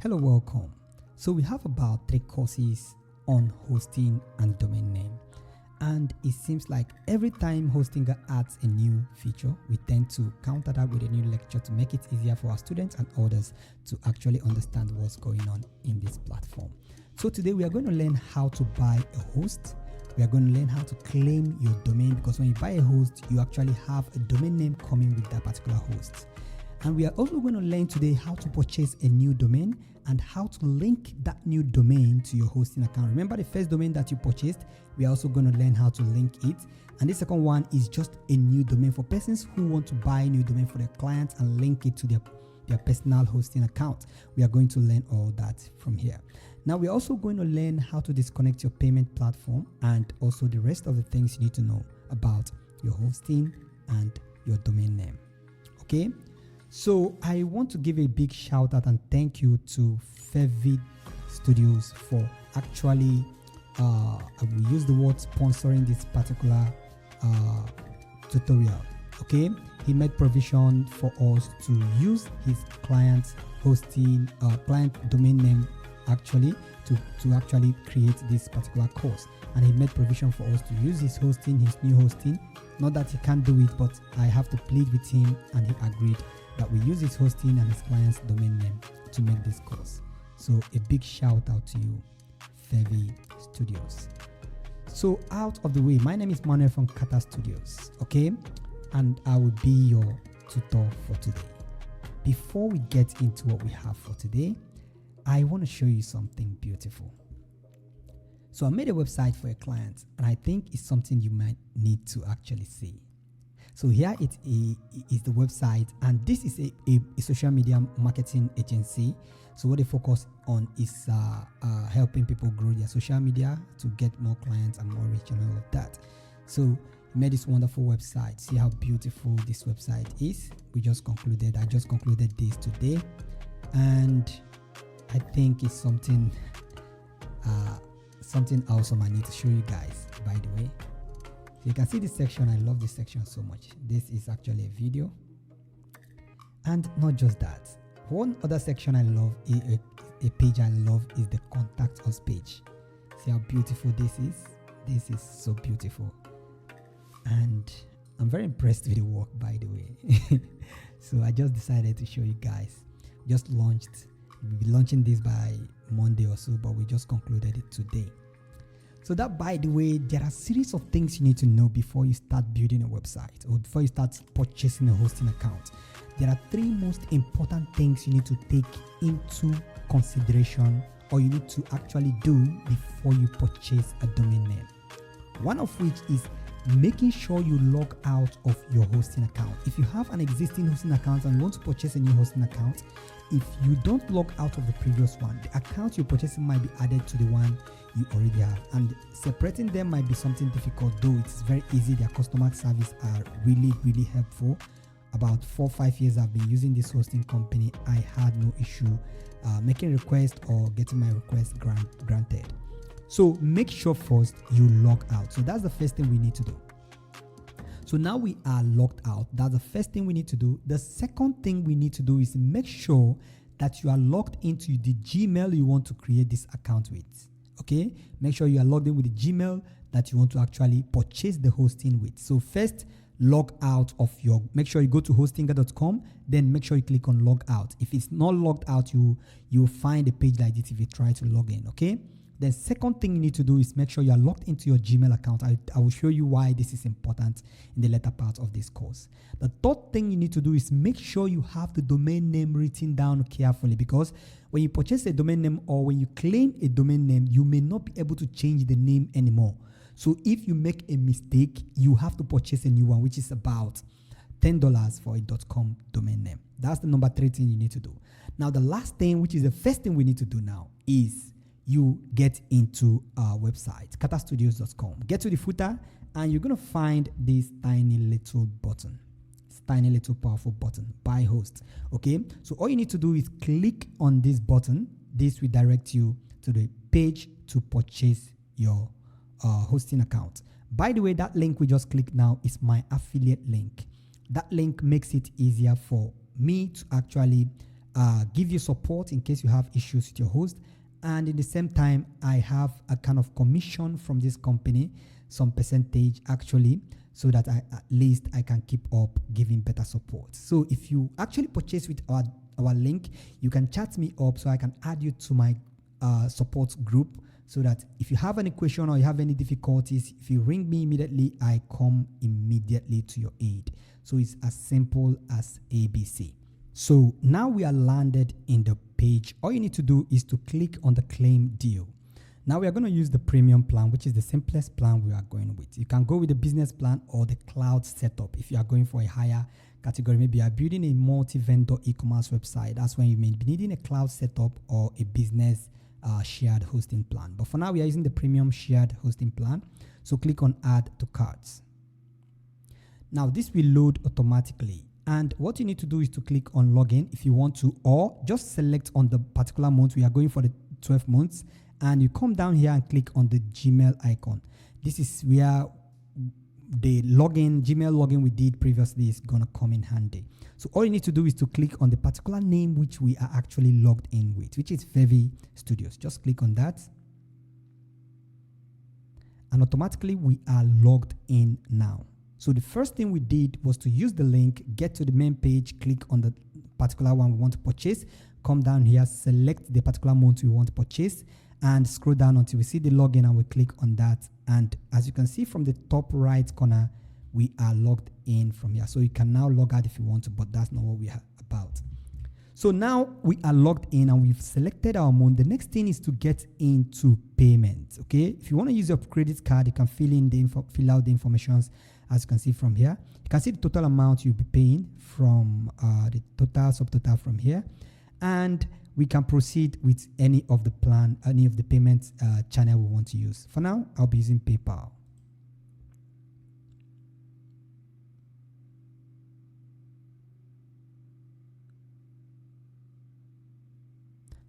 Hello, welcome. So we have about 3 courses on hosting and domain name. And it seems like every time Hostinger adds a new feature, we tend to counter that with a new lecture to make it easier for our students and others to actually understand what's going on in this platform. So today we are going to learn how to buy a host. We are going to learn how to claim your domain, because when you buy a host, you actually have a domain name coming with that particular host. And we are also going to learn today how to purchase a new domain and how to link that new domain to your hosting account. Remember the first domain that you purchased, we are also going to learn how to link it. And the second one is just a new domain for persons who want to buy a new domain for their clients and link it to their personal hosting account. We are going to learn all that from here. Now we're also going to learn how to disconnect your payment platform and also the rest of the things you need to know about your hosting and your domain name. Okay? So I want to give a big shout out and thank you to Fevid Studios for actually, we use the word sponsoring this particular tutorial. Okay, he made provision for us to use his client's hosting, client domain name actually to actually create this particular course, and he made provision for us to use his hosting, his new hosting. Not that he can't do it, but I have to plead with him, and he agreed that we use his hosting and his client's domain name to make this course. So a big shout out to you, Fevi Studios. So out of the way, my name is Manuel from Kata Studios, okay? And I will be your tutor for today. Before we get into what we have for today, I want to show you something beautiful. So I made a website for a client, and I think it's something you might need to actually see. So here it is the website, and this is a social media marketing agency. So what they focus on is helping people grow their social media to get more clients and more reach and all of that. So he made this wonderful website. See how beautiful this website is. I just concluded this today, and I think it's something awesome I need to show you guys, by the way. So you can see this section. I love this section so much. This is actually a video. And not just that. One other section I love, a page I love, is the contact us page. See how beautiful this is? This is so beautiful. And I'm very impressed with the work, by the way. So I just decided to show you guys. Just launched. We'll be launching this by Monday or so, but we just concluded it today. So that, by the way, there are a series of things you need to know before you start building a website or before you start purchasing a hosting account. There are 3 most important things you need to take into consideration, or you need to actually do before you purchase a domain name. One of which is making sure you log out of your hosting account. If you have an existing hosting account and you want to purchase a new hosting account, if you don't log out of the previous one, the account you're purchasing might be added to the one you already have, and separating them might be something difficult, though it's very easy. Their customer service are really helpful. About 4 or 5 years I've been using this hosting company. I had no issue making requests or getting my request granted. So make sure first you log out. So that's the first thing we need to do. So now we are logged out. That's the first thing we need to do. The second thing we need to do is make sure that you are logged into the Gmail you want to create this account with. Okay? Make sure you are logged in with the Gmail that you want to actually purchase the hosting with. So first, log out of your, make sure you go to hostinger.com, then make sure you click on log out. If it's not logged out, you'll find a page like this if you try to log in. Okay? The second thing you need to do is make sure you are logged into your Gmail account. I will show you why this is important in the later part of this course. The third thing you need to do is make sure you have the domain name written down carefully, because when you purchase a domain name or when you claim a domain name, you may not be able to change the name anymore. So if you make a mistake, you have to purchase a new one, which is about $10 for a .com domain name. That's the number 3 thing you need to do. Now, the last thing, which is the first thing we need to do now, is you get into our website, CaterStudios.com. Get to the footer, and you're going to find this tiny little button. This tiny little powerful button, buy host. Okay, so all you need to do is click on this button. This will direct you to the page to purchase your hosting account. By the way, that link we just clicked now is my affiliate link. That link makes it easier for me to actually give you support in case you have issues with your host. And in the same time, I have a kind of commission from this company, some percentage actually, so that at least I can keep up giving better support. So if you actually purchase with our link, you can chat me up so I can add you to my support group, so that if you have any question or you have any difficulties, if you ring me immediately, I come immediately to your aid. So it's as simple as ABC. So now we are landed in the page. All you need to do is to click on the claim deal. Now we are going to use the premium plan, which is the simplest plan we are going with. You can go with the business plan or the cloud setup if you are going for a higher category. Maybe you are building a multi-vendor e-commerce website. That's when you may be needing a cloud setup or a business shared hosting plan. But for now, we are using the premium shared hosting plan. So click on add to carts. Now this will load automatically. And what you need to do is to click on login if you want to, or just select on the particular month. We are going for the 12 months. And you come down here and click on the Gmail icon. This is where the Gmail login we did previously is going to come in handy. So all you need to do is to click on the particular name which we are actually logged in with, which is Fevi Studios. Just click on that. And automatically we are logged in now. So the first thing we did was to use the link, get to the main page, click on the particular one we want to purchase, come down here, select the particular month we want to purchase, and scroll down until we see the login, and we click on that. And as you can see from the top right corner, we are logged in from here. So you can now log out if you want to, but that's not what we are about. So now we are logged in and we've selected our month. The next thing is to get into payment. Okay, if you want to use your credit card, you can fill out the information. As you can see from here, you can see the total amount you'll be paying from the total subtotal from here, and we can proceed with any of the payment channel we want to use. For now, I'll be using PayPal.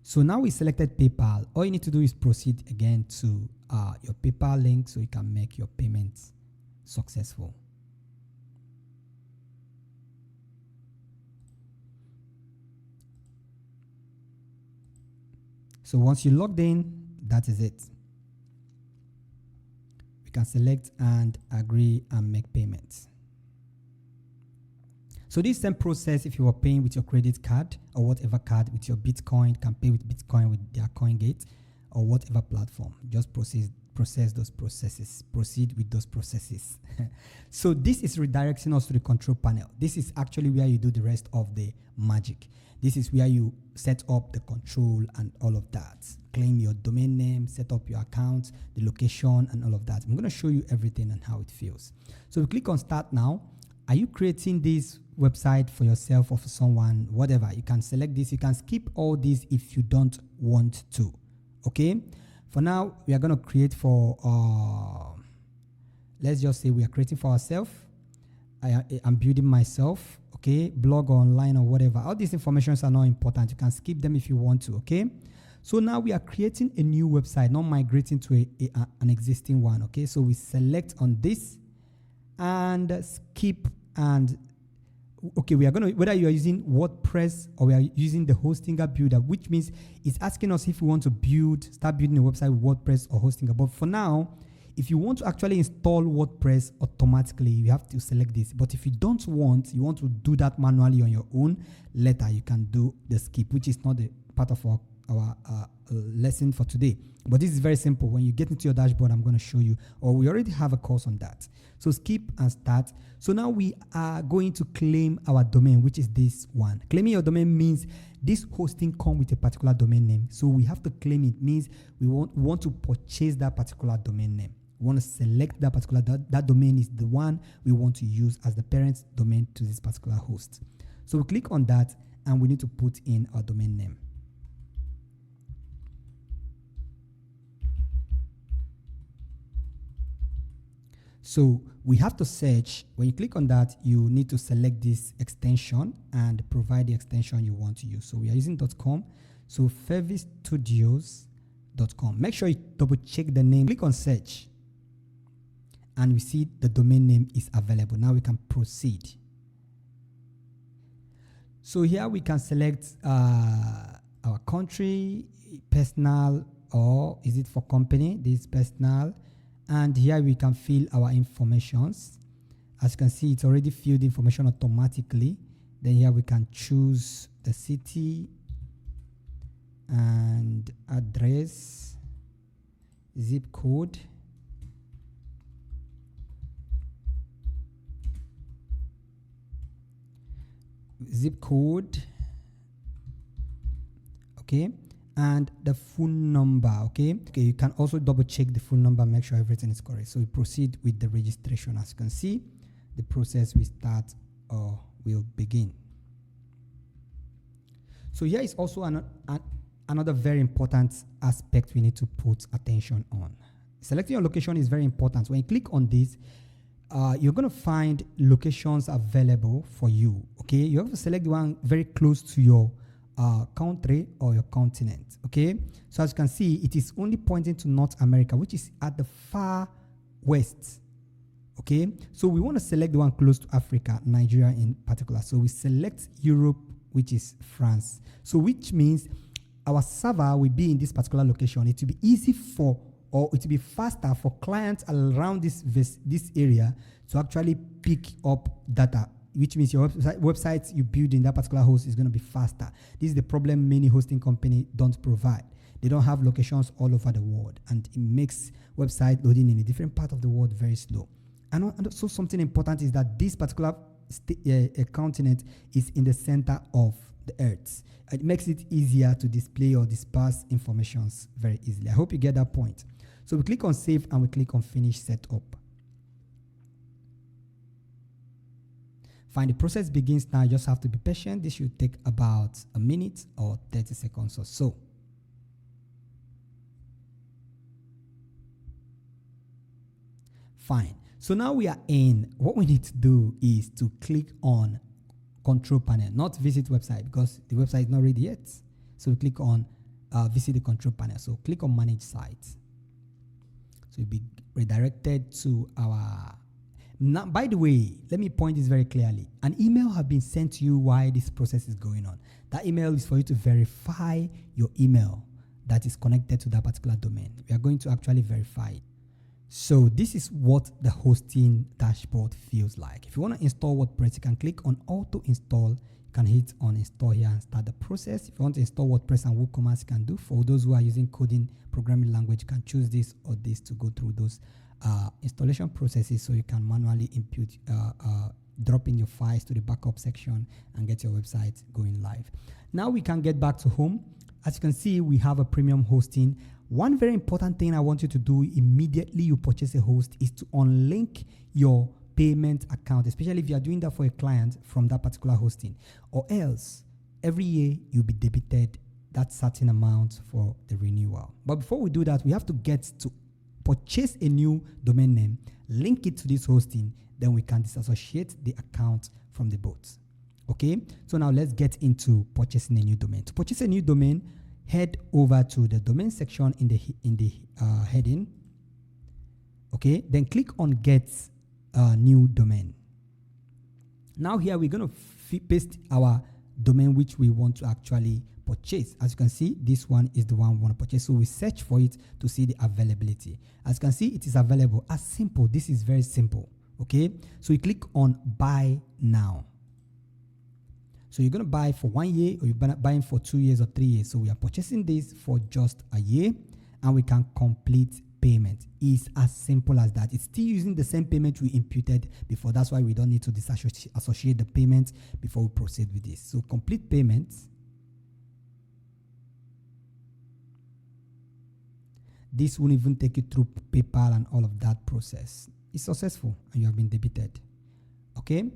So now we selected PayPal. All you need to do is proceed again to your PayPal link so you can make your payments successful. So once you logged in, that is it. We can select and agree and make payments. So this same process, if you are paying with your credit card or whatever card with your Bitcoin, you can pay with Bitcoin with their CoinGate or whatever platform. Just proceed with those processes. So this is redirecting us to the control panel. This is actually where you do the rest of the magic. This is where you set up the control and all of that. Claim your domain name, set up your account, the location, and all of that. I'm going to show you everything and how it feels. So we click on start now. Are you creating this website for yourself or for someone? Whatever. You can select this. You can skip all this if you don't want to. Okay. For now, we are going to create for, let's just say we are creating for ourselves. I'm building myself. Okay, blog or online or whatever. All these informations are not important. You can skip them if you want to. Okay, so now we are creating a new website, not migrating to an existing one. Okay, so we select on this and skip. And okay, we are going to, whether you are using WordPress or we are using the Hostinger builder, which means it's asking us if we want to start building a website with WordPress or Hostinger. But for now, if you want to actually install WordPress automatically, you have to select this. But if you don't want, you want to do that manually on your own, later you can do the skip, which is not the part of our lesson for today. But this is very simple. When you get into your dashboard, I'm going to show you, or we already have a course on that. So skip and start. So now we are going to claim our domain, which is this one. Claiming your domain means this hosting comes with a particular domain name. So we have to claim it. Means we want to purchase that particular domain name. We want to select that particular, that domain is the one we want to use as the parent domain to this particular host. So we click on that and we need to put in our domain name. So we have to search. When you click on that, you need to select this extension and provide the extension you want to use. So we are using .com. So fevistudios.com. Make sure you double check the name. Click on search. And we see the domain name is available. Now we can proceed. So here we can select our country, personal, or is it for company? This is personal. And here we can fill our informations. As you can see, it's already filled information automatically. Then here we can choose the city and address, zip code. Zip code, okay, and the phone number, okay. You can also double check the phone number, make sure everything is correct. So we proceed with the registration. As you can see, the process will start or will begin. So here is also another very important aspect we need to put attention on. Selecting your location is very important. When you click on this, you're going to find locations available for you. Okay, you have to select the one very close to your country or your continent. Okay, so as you can see, it is only pointing to North America, which is at the far west. Okay, so we want to select the one close to Africa, Nigeria in particular. So we select Europe, which is France. So which means our server will be in this particular location. It will be easy for, or it will be faster for clients around this area to actually pick up data, which means your website you build in that particular host is going to be faster. This is the problem many hosting companies don't provide. They don't have locations all over the world, and it makes website loading in a different part of the world very slow. And also something important is that this particular continent is in the center of the earth. It makes it easier to display or disperse information very easily. I hope you get that point. So we click on save and we click on finish setup. Fine, the process begins now. You just have to be patient. This should take about a minute or 30 seconds or so. Fine. So now we are in. What we need to do is to click on control panel, not visit website, because the website is not ready yet. So we click on visit the control panel. So click on manage sites. So you'll be redirected to our. Now, by the way, let me point this very clearly. An email has been sent to you while this process is going on. That email is for you to verify your email that is connected to that particular domain. We are going to actually verify it. So this is what the hosting dashboard feels like. If you want to install WordPress, you can click on auto install. You can hit on install here and start the process. If you want to install WordPress and WooCommerce, you can do. For those who are using coding programming language, you can choose this or this to go through those installation processes, so you can manually input, drop in your files to the backup section and get your website going live. Now we can get back to home. As you can see, we have a premium hosting. One very important thing I want you to do immediately you purchase a host is to unlink your payment account, especially if you are doing that for a client from that particular hosting, or else every year you'll be debited that certain amount for the renewal. But before we do that, we have to get to purchase a new domain name, link it to this hosting, then we can disassociate the account from the both. Okay, so now let's get into purchasing a new domain. To purchase a new domain, head over to the domain section in the heading. Okay, then click on get new domain. Now here we're going to paste our domain which we want to actually purchase. As you can see, this one is the one we want to purchase. So we search for it to see the availability. As you can see, it is available. As simple, this is very simple. Okay, so you click on buy now. So you're going to buy for 1 year, or you're buying for 2 years or 3 years. So we are purchasing this for just a year, and we can complete payment. It's as simple as that. It's still using the same payment we imputed before. That's why we don't need to disassociate the payment before we proceed with this. So complete payments. This won't even take you through PayPal and all of that process. It's successful and you have been debited. Okay,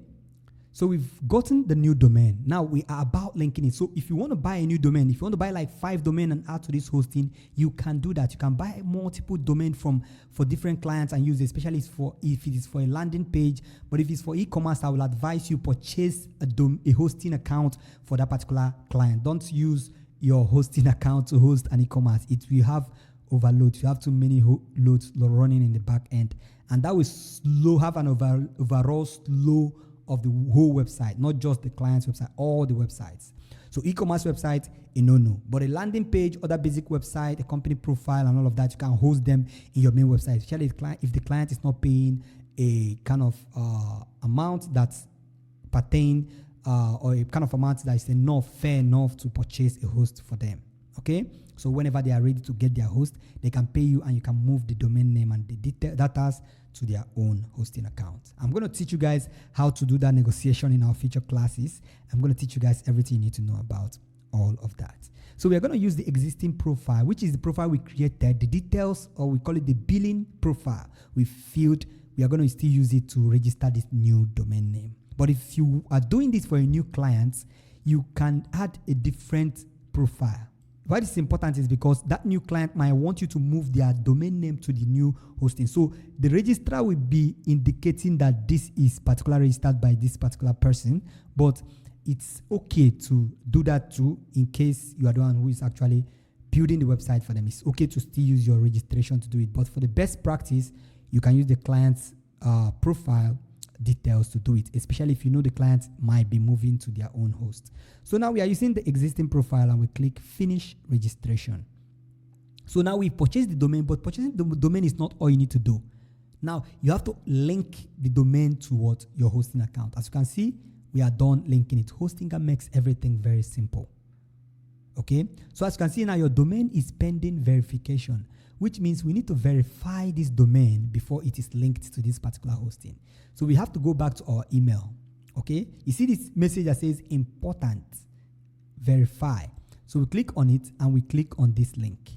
so we've gotten the new domain. Now we are about linking it. So if you want to buy a new domain, if you want to buy like 5 domains and add to this hosting, you can do that. You can buy multiple domains for different clients and use it, especially if it is for a landing page. But if it's for e-commerce, I will advise you purchase a hosting account for that particular client. Don't use your hosting account to host an e-commerce. It will have overload. You have too many loads running in the back end, and that will have an overall slow of the whole website, not just the client's website, all the websites. So e-commerce website, a no-no. But a landing page, other basic website, a company profile, and all of that, you can host them in your main website, especially if the client is not paying a kind of amount that's pertain or a kind of amount that is fair enough to purchase a host for them. Okay, so whenever they are ready to get their host, they can pay you and you can move the domain name and the data to their own hosting account. I'm going to teach you guys how to do that negotiation in our future classes. I'm going to teach you guys everything you need to know about all of that. So we are going to use the existing profile, which is the profile we created, the details, or we call it the billing profile we filled. We are going to still use it to register this new domain name. But if you are doing this for a new client, you can add a different profile. Why this is important is because that new client might want you to move their domain name to the new hosting. So the registrar will be indicating that this is particularly registered by this particular person, but it's okay to do that too in case you are the one who is actually building the website for them. It's okay to still use your registration to do it. But for the best practice, you can use the client's profile details to do it, especially if you know the client might be moving to their own host. So now we are using the existing profile and we click finish registration. So now we purchased the domain, but purchasing the domain is not all you need to do. Now you have to link the domain to what? Your hosting account. As you can see, we are done linking it. Hostinger makes everything very simple. Okay, so as you can see now, your domain is pending verification, which means we need to verify this domain before it is linked to this particular hosting. So we have to go back to our email. Okay, you see this message that says important, verify. So we click on it and we click on this link.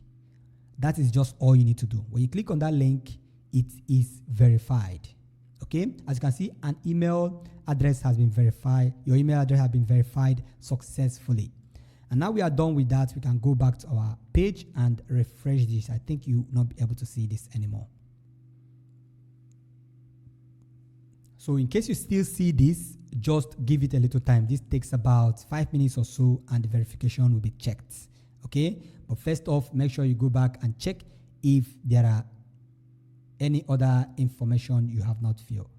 That is just all you need to do. When you click on that link, it is verified. Okay, as you can see, an email address has been verified. Your email address has been verified successfully. And now we are done with that. We can go back to our page and refresh this. I think you will not be able to see this anymore. So in case you still see this, just give it a little time. This takes about 5 minutes or so and the verification will be checked. Okay, but first off, make sure you go back and check if there are any other information you have not filled.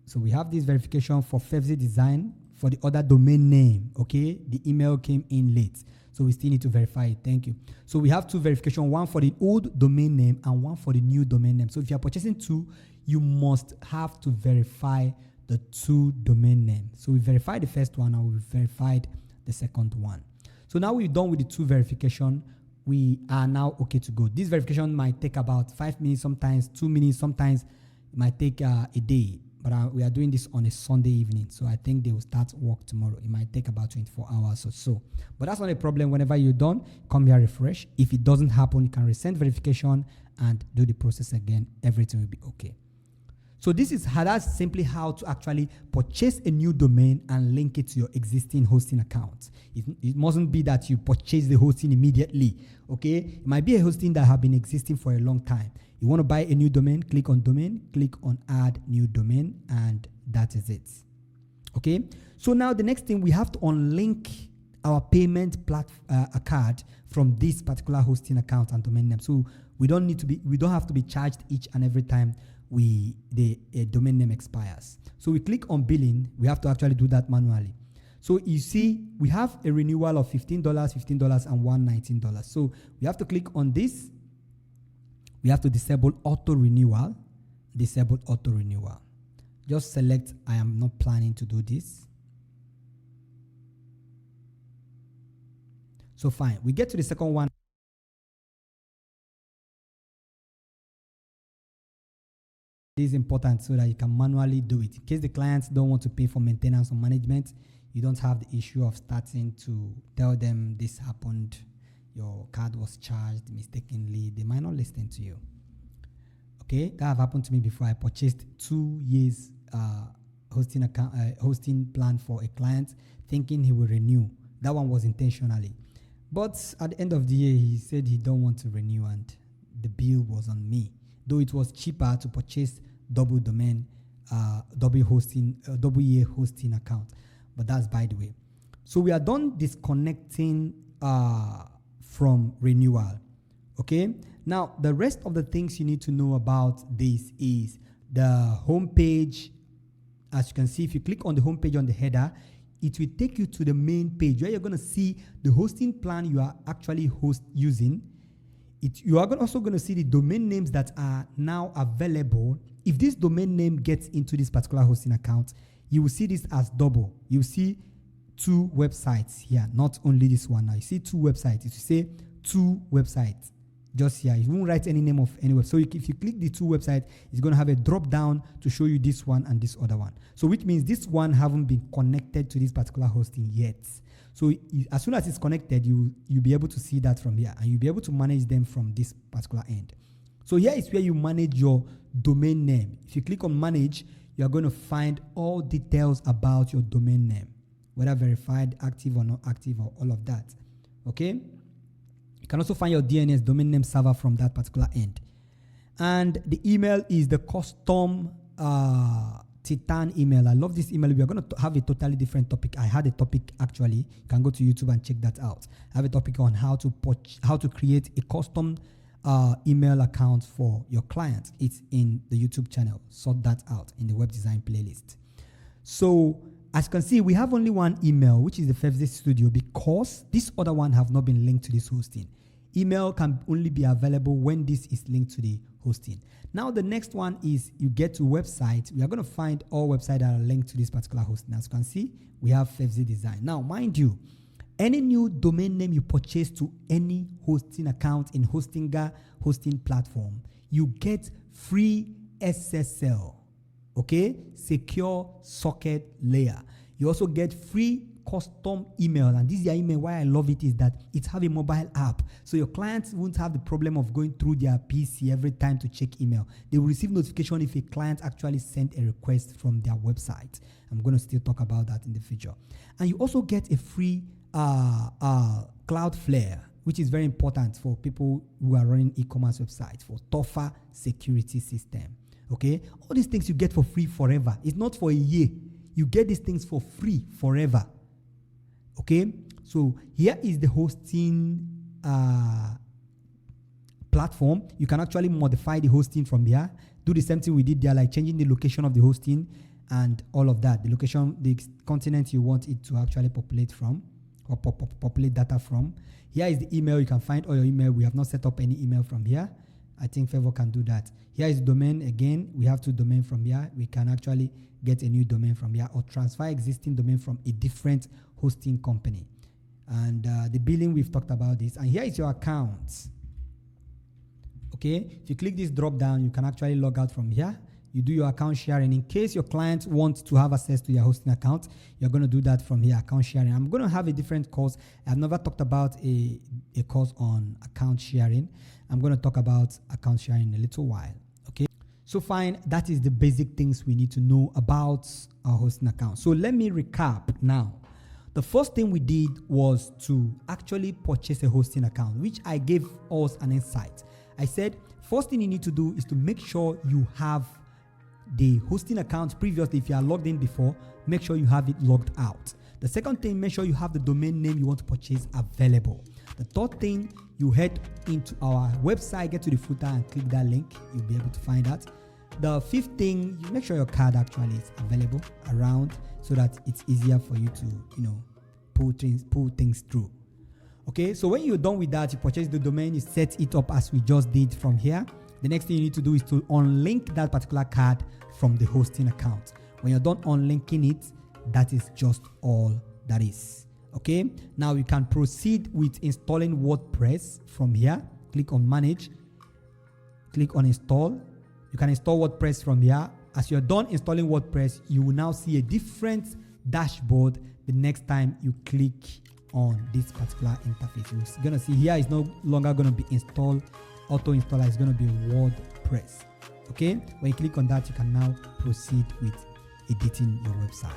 So we have this verification for Fevzi Design. For the other domain name, okay, the email came in late, so we still need to verify it. Thank you. So we have two verification, one for the old domain name and one for the new domain name. So if you are purchasing two, you must have to verify the two domain names. So we verified the first one and we verified the second one. So now we're done with the two verification. We are now okay to go. This verification might take about 5 minutes, sometimes 2 minutes, sometimes it might take a day. But we are doing this on a Sunday evening, so I think they will start work tomorrow. It might take about 24 hours or so. But that's not a problem. Whenever you're done, come here, refresh. If it doesn't happen, you can resend verification and do the process again. Everything will be okay. So this is that's simply how to actually purchase a new domain and link it to your existing hosting account. It mustn't be that you purchase the hosting immediately. Okay, it might be a hosting that have been existing for a long time. You want to buy a new domain, click on domain, click on add new domain, and that is it. Okay, so now the next thing, we have to unlink our payment card from this particular hosting account and domain name. So we don't have to be charged each and every time the domain name expires. So we click on billing. We have to actually do that manually. So you see, we have a renewal of $15, $15, and $119. So we have to click on this. We have to disable auto renewal. Disable auto renewal. Just select I am not planning to do this. So fine. We get to the second one. This is important so that you can manually do it. In case the clients don't want to pay for maintenance or management, you don't have the issue of starting to tell them this happened, your card was charged mistakenly. They might not listen to you. Okay, that have happened to me before. I purchased 2 years hosting plan for a client, thinking he will renew. That one was intentionally, but at the end of the year, he said he don't want to renew, and the bill was on me. Though it was cheaper to purchase double domain, double year hosting account, but that's by the way. So we are done disconnecting from renewal. Okay, now the rest of the things you need to know about this is the home page. As you can see, if you click on the home page on the header, it will take you to the main page where you're going to see the hosting plan you are actually using. You are also going to see the domain names that are now available. If this domain name gets into this particular hosting account, you will see this as double. You will see 2 websites here, not only this one. Now you see 2 websites. It will say 2 websites just here. You won't write any name of any website. So if you click the 2 websites, it's going to have a drop down to show you this one and this other one. So which means this one haven't been connected to this particular hosting yet. So as soon as it's connected, you'll be able to see that from here, and you'll be able to manage them from this particular end. So here is where you manage your domain name. If you click on manage, you're going to find all details about your domain name, whether verified, active or not active, or all of that. Okay. You can also find your DNS, domain name server, from that particular end. And the email is the custom Titan email. I love this email. We are going to have a totally different topic. I had a topic actually. You can go to YouTube and check that out. I have a topic on how to create a custom email account for your clients. It's in the YouTube channel. Sort that out in the web design playlist. So as you can see, we have only one email, which is the Fevzi Studio, because this other one have not been linked to this hosting. Email can only be available when this is linked to the hosting. Now the next one is you get to website. We are going to find all websites that are linked to this particular hosting. As you can see, we have Fevzi Design. Now, mind you, any new domain name you purchase to any hosting account in Hostinga hosting platform, you get free SSL. Okay, secure socket layer. You also get free custom email, and this is your email. Why I love it is that it have a mobile app, so your clients won't have the problem of going through their PC every time to check email. They will receive notification if a client actually sent a request from their website. I'm going to still talk about that in the future. And you also get a free Cloudflare, which is very important for people who are running e-commerce websites, for tougher security system. Okay, all these things you get for free forever. It's not for a year. You get these things for free forever. Okay, so here is the hosting platform. You can actually modify the hosting from here. Do the same thing we did there, like changing the location of the hosting and all of that. The location, the continent you want it to actually populate from, or populate data from. Here is the email. You can find all your email. We have not set up any email from here. I think Favor can do that. Here is domain. Again, we have 2 domain from here. We can actually get a new domain from here, or transfer existing domain from a different hosting company. And the billing, we've talked about this. And here is your account. Okay, if you click this drop down, you can actually log out from here. You do your account sharing. In case your client wants to have access to your hosting account, you're going to do that from here, account sharing. I'm going to have a different course. I've never talked about a course on account sharing. I'm going to talk about account sharing in a little while. Okay, so fine, that is the basic things we need to know about our hosting account. So let me recap now. The first thing we did was to actually purchase a hosting account, which I gave us an insight. I said, first thing you need to do is to make sure you have the hosting account previously. If you are logged in before, make sure you have it logged out. The second thing, make sure you have the domain name you want to purchase available. The third thing, you head into our website, get to the footer and click that link. You'll be able to find that. The fifth thing, you make sure your card actually is available around so that it's easier for you to, pull things through. Okay, so when you're done with that, you purchase the domain, you set it up as we just did from here. The next thing you need to do is to unlink that particular card from the hosting account. When you're done unlinking it, that is just all that is. Okay, now you can proceed with installing WordPress from here. Click on manage, click on install. You can install WordPress from here. As you're done installing WordPress, you will now see a different dashboard the next time you click on this particular interface. You're going to see here is no longer going to be installed auto installer, is going to be WordPress. Okay, when you click on that, you can now proceed with editing your website.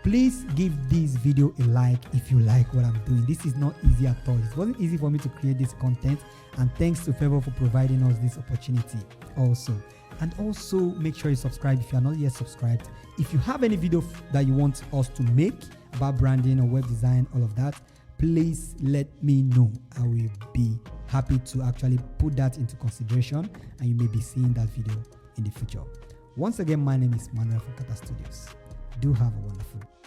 Please give this video a like if you like what I'm doing. This is not easy at all. It wasn't easy for me to create this content, and thanks to Favor for providing us this opportunity also. And also make sure you subscribe if you are not yet subscribed. If you have any video that you want us to make about branding or web design, all of that, please let me know. I will be happy to actually put that into consideration, and you may be seeing that video in the future. Once again, my name is Manuel from Cater Studios. Do have a wonderful day.